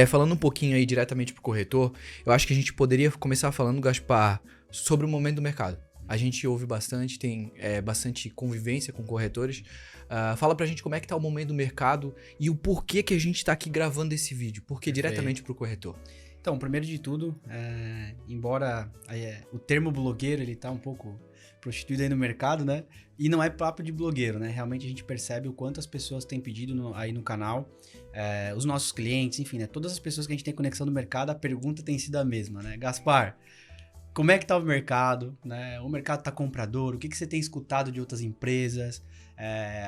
Falando um pouquinho aí diretamente pro corretor, eu acho que a gente poderia começar falando, Gaspar, sobre o momento do mercado. A gente ouve bastante, tem bastante convivência com corretores. Fala pra gente como é que tá o momento do mercado e o porquê que a gente tá aqui gravando esse vídeo. Porque diretamente pro corretor. Então, primeiro de tudo, embora o termo blogueiro ele tá um pouco prostituído aí no mercado, né? E não é papo de blogueiro, né? Realmente a gente percebe o quanto as pessoas têm pedido aí no canal, os nossos clientes, enfim, né? Todas as pessoas que a gente tem conexão no mercado, a pergunta tem sido a mesma, né? Gaspar, como é que tá o mercado, né? O mercado tá comprador? O que você tem escutado de outras empresas?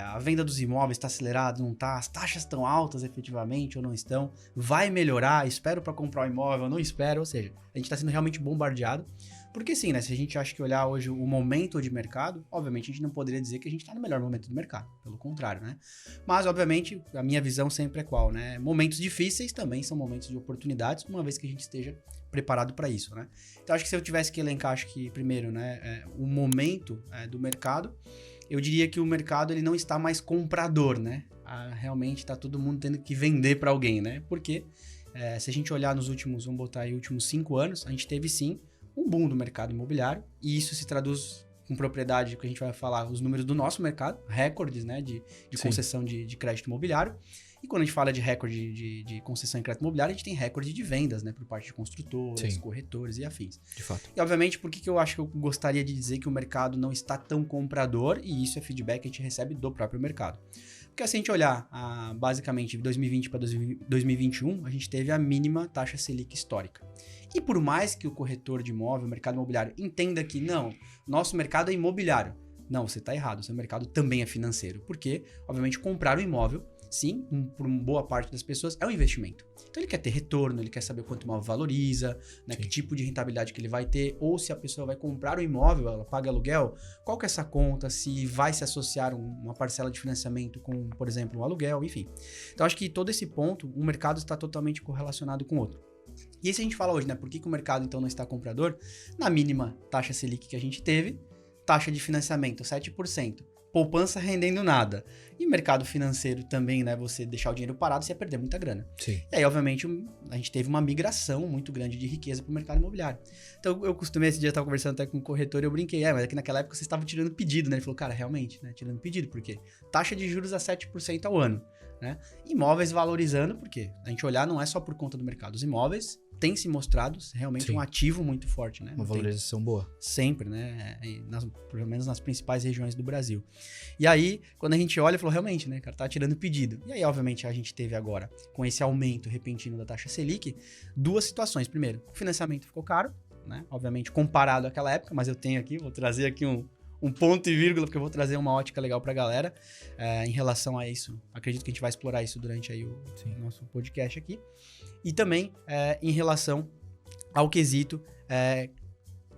A venda dos imóveis está acelerada, não tá? As taxas estão altas efetivamente ou não estão? Vai melhorar? Espero para comprar um imóvel? Não espero? Ou seja, a gente está sendo realmente bombardeado. Porque sim, né? Se a gente acha que olhar hoje o momento de mercado, obviamente a gente não poderia dizer que a gente está no melhor momento do mercado. Pelo contrário, né? Mas, obviamente, a minha visão sempre é qual, né? Momentos difíceis também são momentos de oportunidades, uma vez que a gente esteja preparado para isso, né? Então, acho que se eu tivesse que elencar, acho que primeiro, né? O momento do mercado, eu diria que o mercado ele não está mais comprador, né? Realmente está todo mundo tendo que vender para alguém, né? Porque se a gente olhar nos últimos, vamos botar aí, últimos 5 anos, a gente teve sim um boom do mercado imobiliário, e isso se traduz com propriedade, que a gente vai falar, os números do nosso mercado, recordes, né, de concessão de crédito imobiliário. E quando a gente fala de recorde de concessão em crédito imobiliário, a gente tem recorde de vendas, né, por parte de construtoras, Sim. corretores e afins. De fato. E, obviamente, por que eu acho que eu gostaria de dizer que o mercado não está tão comprador, e isso é feedback que a gente recebe do próprio mercado. Porque se a gente olhar, basicamente, de 2020 para 2021, a gente teve a mínima taxa Selic histórica. E por mais que o corretor de imóvel, o mercado imobiliário, entenda que não, nosso mercado é imobiliário. Não, você está errado, seu mercado também é financeiro. Porque, obviamente, comprar um imóvel, sim, por uma boa parte das pessoas, é um investimento. Então ele quer ter retorno, ele quer saber quanto o imóvel valoriza, né, que tipo de rentabilidade que ele vai ter, ou se a pessoa vai comprar o imóvel, ela paga aluguel, qual que é essa conta, se vai se associar uma parcela de financiamento com, por exemplo, um aluguel, enfim. Então acho que todo esse ponto, um mercado está totalmente correlacionado com o outro. E aí se a gente fala hoje, né, por que o mercado então não está comprador? Na mínima taxa Selic que a gente teve, taxa de financiamento 7%, poupança rendendo nada. E mercado financeiro também, né, você deixar o dinheiro parado, você ia perder muita grana. Sim. E aí, obviamente, a gente teve uma migração muito grande de riqueza para o mercado imobiliário. Então, eu costumei, esse dia eu estava conversando até com um corretor e eu brinquei, mas é que naquela época vocês estavam tirando pedido, né? Ele falou, cara, realmente, né, tirando pedido, por quê? Taxa de juros a 7% ao ano, né? Imóveis valorizando, porque a gente olhar não é só por conta do mercado, os imóveis têm se mostrado realmente Sim. Um ativo muito forte, né? Uma valorização boa. Sempre, né? Pelo menos nas principais regiões do Brasil. E aí, quando a gente olha, falou, realmente, né, cara, tá tirando pedido. E aí, obviamente, a gente teve agora, com esse aumento repentino da taxa Selic, duas situações. Primeiro, o financiamento ficou caro, né? Obviamente, comparado àquela época, mas eu tenho aqui, vou trazer aqui um ponto e vírgula, porque eu vou trazer uma ótica legal pra galera em relação a isso. Acredito que a gente vai explorar isso durante aí o nosso podcast aqui. E também em relação ao quesito,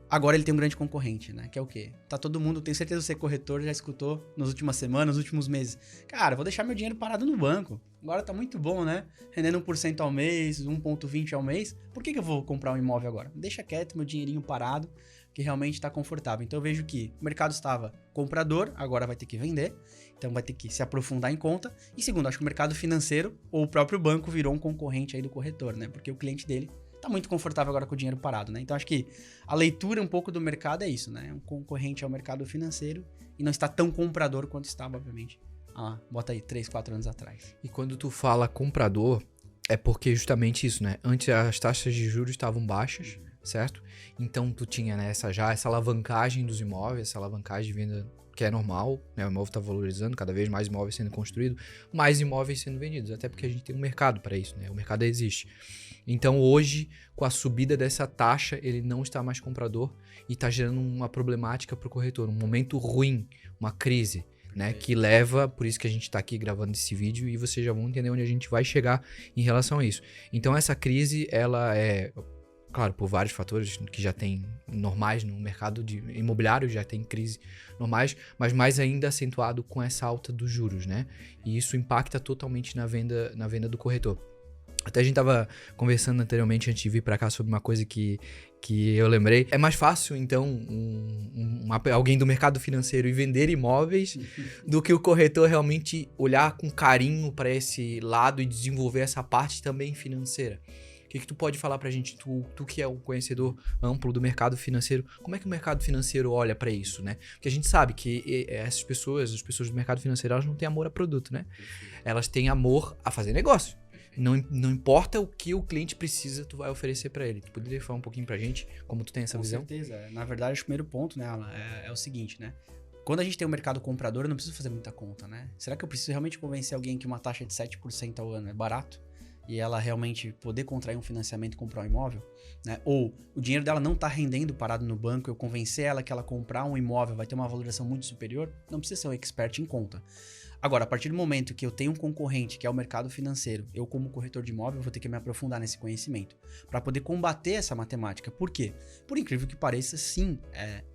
agora ele tem um grande concorrente, né? Que é o quê? Tá todo mundo, tenho certeza que você corretor já escutou nas últimas semanas, nos últimos meses. Cara, vou deixar meu dinheiro parado no banco. Agora tá muito bom, né? Rendendo 1% ao mês, 1,20% ao mês. Por que eu vou comprar um imóvel agora? Deixa quieto, meu dinheirinho parado, que realmente tá confortável. Então eu vejo que o mercado estava comprador, agora vai ter que vender. Então vai ter que se aprofundar em conta. E segundo, acho que o mercado financeiro ou o próprio banco virou um concorrente aí do corretor, né? Porque o cliente dele tá muito confortável agora com o dinheiro parado, né? Então acho que a leitura um pouco do mercado é isso, né? Um concorrente ao mercado financeiro e não está tão comprador quanto estava, obviamente, bota aí 3, 4 anos atrás. E quando tu fala comprador, é porque justamente isso, né? Antes as taxas de juros estavam baixas, certo? Então tu tinha, né, essa alavancagem dos imóveis, essa alavancagem de venda que é normal, né? O imóvel está valorizando, cada vez mais imóveis sendo construídos, mais imóveis sendo vendidos, até porque a gente tem um mercado para isso, né? O mercado existe. Então hoje, com a subida dessa taxa, ele não está mais comprador e está gerando uma problemática para o corretor, um momento ruim, uma crise, né? Que leva, por isso que a gente está aqui gravando esse vídeo e vocês já vão entender onde a gente vai chegar em relação a isso. Então essa crise, ela é, claro, por vários fatores que já tem normais no mercado de imobiliário, já tem crise normais, mas mais ainda acentuado com essa alta dos juros, né? E isso impacta totalmente na venda do corretor. Até a gente tava conversando anteriormente antes de vir para cá sobre uma coisa que que eu lembrei. É mais fácil, então, alguém do mercado financeiro ir vender imóveis do que o corretor realmente olhar com carinho para esse lado e desenvolver essa parte também financeira. O que tu pode falar pra gente, tu que é um conhecedor amplo do mercado financeiro, como é que o mercado financeiro olha pra isso, né? Porque a gente sabe que essas pessoas, as pessoas do mercado financeiro, elas não têm amor a produto, né? Elas têm amor a fazer negócio. Não importa o que o cliente precisa, tu vai oferecer pra ele. Tu poderia falar um pouquinho pra gente como tu tem essa visão? Com certeza. Na verdade, acho que o primeiro ponto, né, Alan, é o seguinte, né? Quando a gente tem um mercado comprador, eu não preciso fazer muita conta, né? Será que eu preciso realmente convencer alguém que uma taxa de 7% ao ano é barato? E ela realmente poder contrair um financiamento e comprar um imóvel, né? Ou o dinheiro dela não tá rendendo parado no banco, eu convencer ela que ela comprar um imóvel vai ter uma valoração muito superior, não precisa ser um expert em conta. Agora, a partir do momento que eu tenho um concorrente, que é o mercado financeiro, eu como corretor de imóvel vou ter que me aprofundar nesse conhecimento para poder combater essa matemática. Por quê? Por incrível que pareça, sim,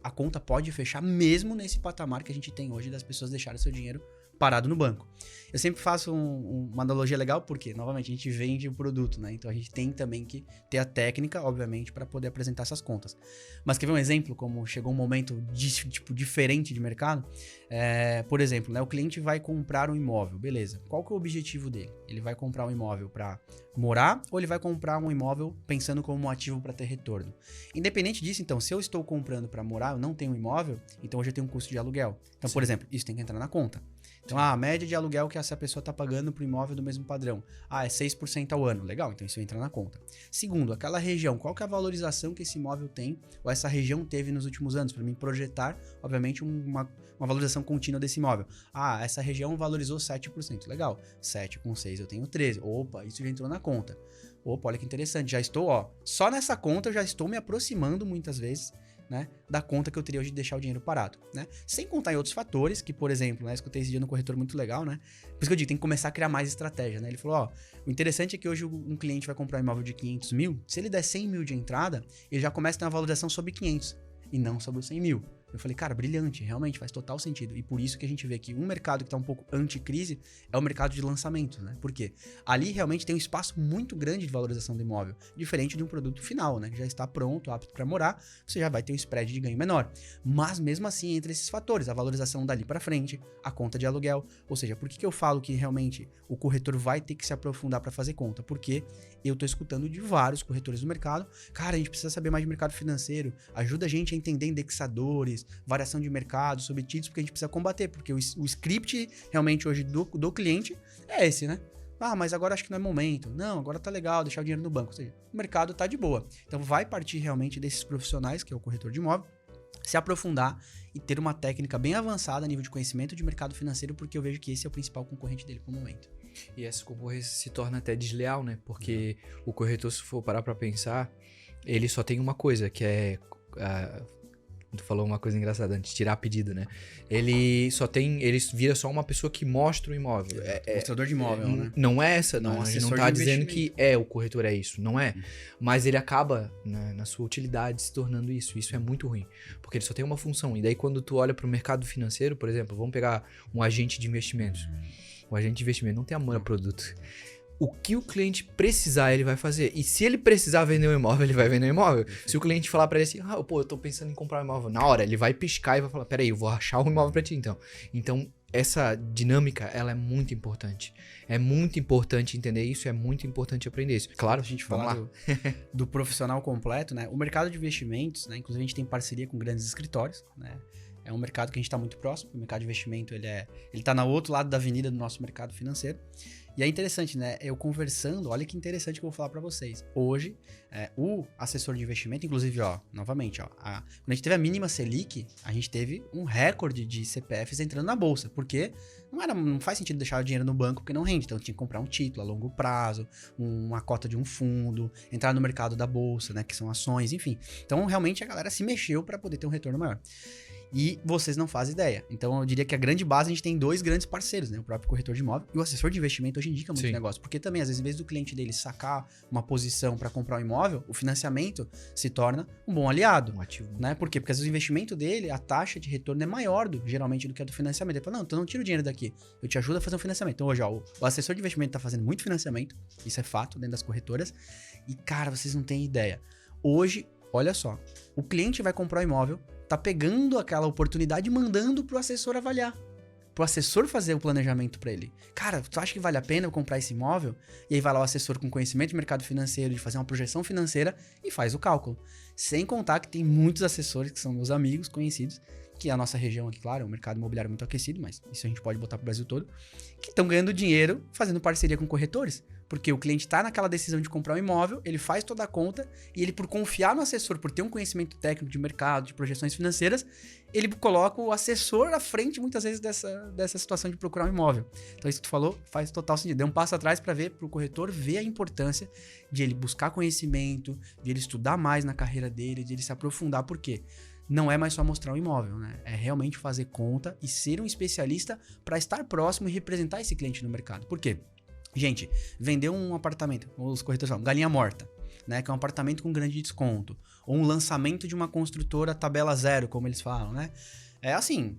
a conta pode fechar mesmo nesse patamar que a gente tem hoje das pessoas deixarem seu dinheiro parado no banco. Eu sempre faço uma analogia legal porque, novamente, a gente vende o produto, né? Então a gente tem também que ter a técnica, obviamente, para poder apresentar essas contas. Mas quer ver um exemplo como chegou um momento diferente de mercado? Por exemplo, né? O cliente vai comprar um imóvel, beleza. Qual que é o objetivo dele? Ele vai comprar um imóvel para morar ou ele vai comprar um imóvel pensando como um ativo para ter retorno? Independente disso, então, se eu estou comprando para morar, eu não tenho um imóvel, então hoje eu tenho um custo de aluguel. Então, por exemplo, isso tem que entrar na conta. Então, a média de aluguel que essa pessoa está pagando para o imóvel do mesmo padrão. É 6% ao ano. Legal, então isso entra na conta. Segundo, aquela região, qual que é a valorização que esse imóvel tem ou essa região teve nos últimos anos? Para mim projetar, obviamente, uma valorização contínua desse imóvel. Essa região valorizou 7%. Legal, 7 com 6 eu tenho 13. Opa, isso já entrou na conta. Opa, olha que interessante. Já estou, só nessa conta eu já estou me aproximando muitas vezes, né, da conta que eu teria hoje de deixar o dinheiro parado, né? Sem contar em outros fatores, que, por exemplo, né, escutei esse dia no corretor muito legal, né? Por isso que eu digo, tem que começar a criar mais estratégia, né? Ele falou, o interessante é que hoje um cliente vai comprar um imóvel de 500 mil, se ele der 100 mil de entrada, ele já começa a ter uma valorização sobre 500 e não sobre os 100 mil. Eu falei, cara, brilhante, realmente faz total sentido. E por isso que a gente vê que um mercado que está um pouco anticrise é o mercado de lançamento, né? Por quê? Ali realmente tem um espaço muito grande de valorização do imóvel, diferente de um produto final, né? Que já está pronto, apto para morar, você já vai ter um spread de ganho menor. Mas mesmo assim, entre esses fatores, a valorização dali para frente, a conta de aluguel, ou seja, por que eu falo que realmente o corretor vai ter que se aprofundar para fazer conta? Porque eu tô escutando de vários corretores do mercado, cara, a gente precisa saber mais de mercado financeiro, ajuda a gente a entender indexadores, variação de mercado, subtítulos, porque a gente precisa combater, porque o script realmente hoje do cliente é esse, né? Mas agora acho que não é momento. Não, agora tá legal deixar o dinheiro no banco. Ou seja, o mercado tá de boa. Então vai partir realmente desses profissionais, que é o corretor de imóvel, se aprofundar e ter uma técnica bem avançada a nível de conhecimento de mercado financeiro, porque eu vejo que esse é o principal concorrente dele pro momento. E essa concorrência se torna até desleal, né? Porque o corretor, se for parar pra pensar, ele só tem uma coisa, que é... Tu falou uma coisa engraçada antes, tirar pedido, né? Ele vira só uma pessoa que mostra o imóvel. Mostrador de imóvel, né? Não é essa, não. A gente não tá dizendo que o corretor é isso, não é. Mas ele acaba, né, na sua utilidade, se tornando isso. Isso é muito ruim, porque ele só tem uma função. E daí quando tu olha pro mercado financeiro, por exemplo, vamos pegar um agente de investimentos. O agente de investimento não tem amor a produto. O que o cliente precisar, ele vai fazer. E se ele precisar vender um imóvel, ele vai vender um imóvel. Se o cliente falar pra ele assim, eu tô pensando em comprar um imóvel. Na hora, ele vai piscar e vai falar, peraí, eu vou achar um imóvel pra ti, então. Então, essa dinâmica, ela é muito importante. É muito importante entender isso, é muito importante aprender isso. Claro, a gente fala do profissional completo, né? O mercado de investimentos, né? Inclusive, a gente tem parceria com grandes escritórios, né? É um mercado que a gente está muito próximo. O mercado de investimento, ele tá no outro lado da avenida do nosso mercado financeiro. E é interessante, né? Eu conversando, olha que interessante que eu vou falar para vocês. Hoje, o assessor de investimento, inclusive, novamente, quando a gente teve a mínima Selic, a gente teve um recorde de CPFs entrando na bolsa, porque não faz sentido deixar o dinheiro no banco porque não rende. Então, tinha que comprar um título a longo prazo, uma cota de um fundo, entrar no mercado da bolsa, né? Que são ações, enfim. Então, realmente, a galera se mexeu para poder ter um retorno maior. E vocês não fazem ideia. Então, eu diria que a grande base, a gente tem 2 grandes parceiros, né? O próprio corretor de imóvel e o assessor de investimento hoje indica muito negócio. Porque também, às vezes, em vez do cliente dele sacar uma posição para comprar um imóvel, o financiamento se torna um bom aliado. Um ativo. Né? Por quê? Porque às vezes o investimento dele, a taxa de retorno é maior, geralmente, do que a do financiamento. Ele fala, não, então não tira o dinheiro daqui. Eu te ajudo a fazer um financiamento. Então, hoje, o assessor de investimento tá fazendo muito financiamento. Isso é fato dentro das corretoras. E, cara, vocês não têm ideia. Hoje, olha só, o cliente vai comprar o imóvel, tá pegando aquela oportunidade e mandando pro assessor avaliar. Pro assessor fazer o planejamento para ele. Cara, tu acha que vale a pena eu comprar esse imóvel? E aí vai lá o assessor com conhecimento de mercado financeiro, de fazer uma projeção financeira e faz o cálculo. Sem contar que tem muitos assessores que são meus amigos, conhecidos, que a nossa região aqui, claro, é um mercado imobiliário muito aquecido, mas isso a gente pode botar pro Brasil todo, que estão ganhando dinheiro fazendo parceria com corretores. Porque o cliente tá naquela decisão de comprar um imóvel, ele faz toda a conta e ele, por confiar no assessor, por ter um conhecimento técnico de mercado, de projeções financeiras, ele coloca o assessor à frente, muitas vezes, dessa situação de procurar um imóvel. Então, isso que tu falou faz total sentido. Dê um passo atrás para ver, pro corretor ver a importância de ele buscar conhecimento, de ele estudar mais na carreira dele, de ele se aprofundar. Por quê? Não é mais só mostrar um imóvel, né? É realmente fazer conta e ser um especialista para estar próximo e representar esse cliente no mercado. Por quê? Gente, vender um apartamento, os corretores falam, galinha morta, né? Que é um apartamento com grande desconto. Ou um lançamento de uma construtora tabela zero, como eles falam, né? É assim,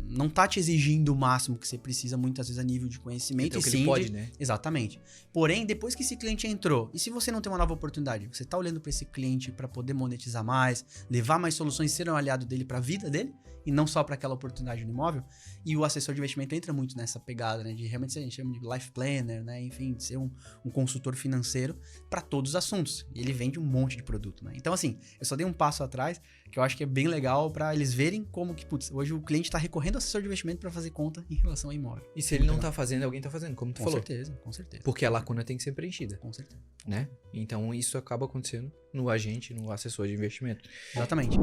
não tá te exigindo o máximo que você precisa, muitas vezes, a nível de conhecimento. Então, que ele pode, né? Exatamente. Porém, depois que esse cliente entrou, e se você não tem uma nova oportunidade, você tá olhando para esse cliente para poder monetizar mais, levar mais soluções, ser um aliado dele para a vida dele, e não só para aquela oportunidade no imóvel, e o assessor de investimento entra muito nessa pegada, né, de realmente a gente chama de life planner, né, enfim, de ser um consultor financeiro para todos os assuntos, e ele vende um monte de produto, né. Então, assim, eu só dei um passo atrás, que eu acho que é bem legal para eles verem como que, putz, hoje o cliente tá recorrendo ao assessor de investimento para fazer conta em relação ao imóvel. E se ele não tá fazendo, alguém tá fazendo, como tu falou. Com certeza. Porque a lacuna tem que ser preenchida. Com certeza. Né? Então, isso acaba acontecendo no agente, no assessor de investimento. Exatamente.